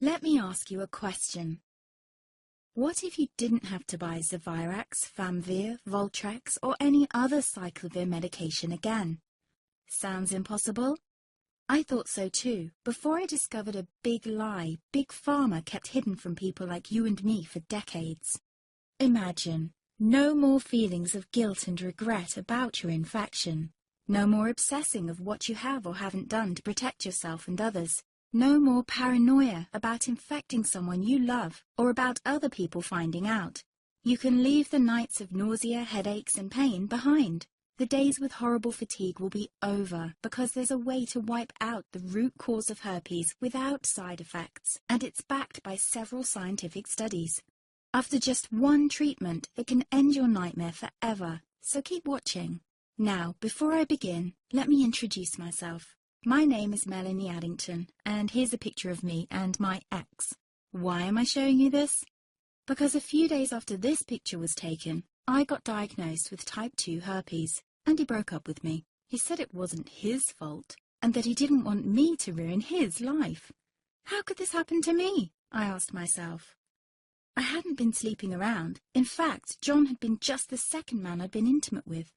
Let me ask you a question. What if you didn't have to buy Zevirax, Famvir, Voltrex, or any other cyclovir medication again? Sounds impossible? I thought so too, before I discovered a big lie Big Pharma kept hidden from people like you and me for decades. Imagine, no more feelings of guilt and regret about your infection. No more obsessing of what you have or haven't done to protect yourself and others. No more paranoia about infecting someone you love or about other people finding out. You can leave the nights of nausea, headaches and pain behind. The days with horrible fatigue will be over because there's a way to wipe out the root cause of herpes without side effects, and it's backed by several scientific studies. After just one treatment, it can end your nightmare forever, so keep watching. Now, before I begin, let me introduce myself. My name is Melanie Addington, and here's a picture of me and my ex. Why am I showing you this? Because a few days after this picture was taken, I got diagnosed with type 2 herpes, and he broke up with me. He said it wasn't his fault, and that he didn't want me to ruin his life. How could this happen to me? I asked myself. I hadn't been sleeping around. In fact, John had been just the second man I'd been intimate with.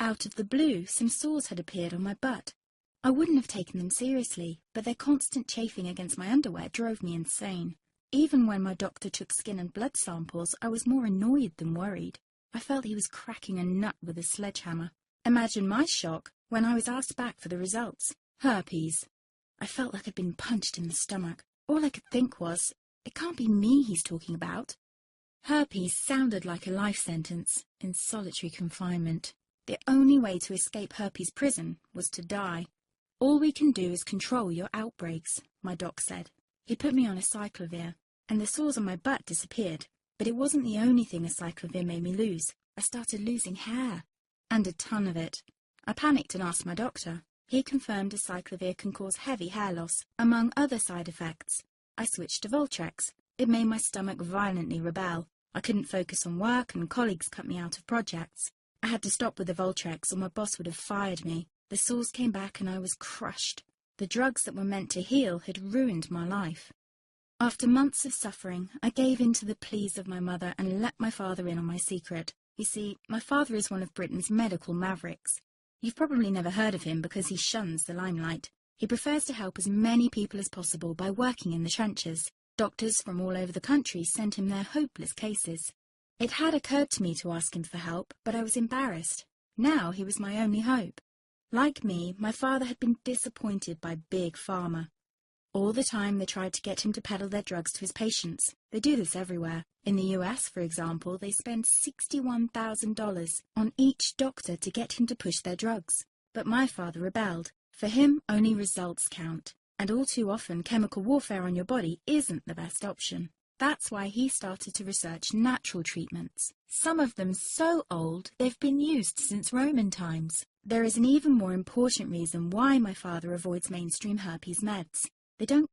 Out of the blue, some sores had appeared on my butt. I wouldn't have taken them seriously, but their constant chafing against my underwear drove me insane. Even when my doctor took skin and blood samples, I was more annoyed than worried. I felt he was cracking a nut with a sledgehammer. Imagine my shock when I was asked back for the results. Herpes. I felt like I'd been punched in the stomach. All I could think was, it can't be me he's talking about. Herpes sounded like a life sentence in solitary confinement. The only way to escape herpes prison was to die. All we can do is control your outbreaks, my doc said. He put me on a cyclovir, and the sores on my butt disappeared. But it wasn't the only thing a cyclovir made me lose. I started losing hair, and a ton of it. I panicked and asked my doctor. He confirmed a cyclovir can cause heavy hair loss, among other side effects. I switched to Voltrex. It made my stomach violently rebel. I couldn't focus on work, and colleagues cut me out of projects. I had to stop with the Voltrex, or my boss would have fired me. The sores came back and I was crushed. The drugs that were meant to heal had ruined my life. After months of suffering, I gave in to the pleas of my mother and let my father in on my secret. You see, my father is one of Britain's medical mavericks. You've probably never heard of him because he shuns the limelight. He prefers to help as many people as possible by working in the trenches. Doctors from all over the country sent him their hopeless cases. It had occurred to me to ask him for help, but I was embarrassed. Now he was my only hope. Like me, my father had been disappointed by Big Pharma. All the time they tried to get him to peddle their drugs to his patients. They do this everywhere. In the US, for example, they spend $61,000 on each doctor to get him to push their drugs. But my father rebelled. For him, only results count. And all too often, chemical warfare on your body isn't the best option. That's why he started to research natural treatments. Some of them so old, they've been used since Roman times. There is an even more important reason why my father avoids mainstream herpes meds. They don't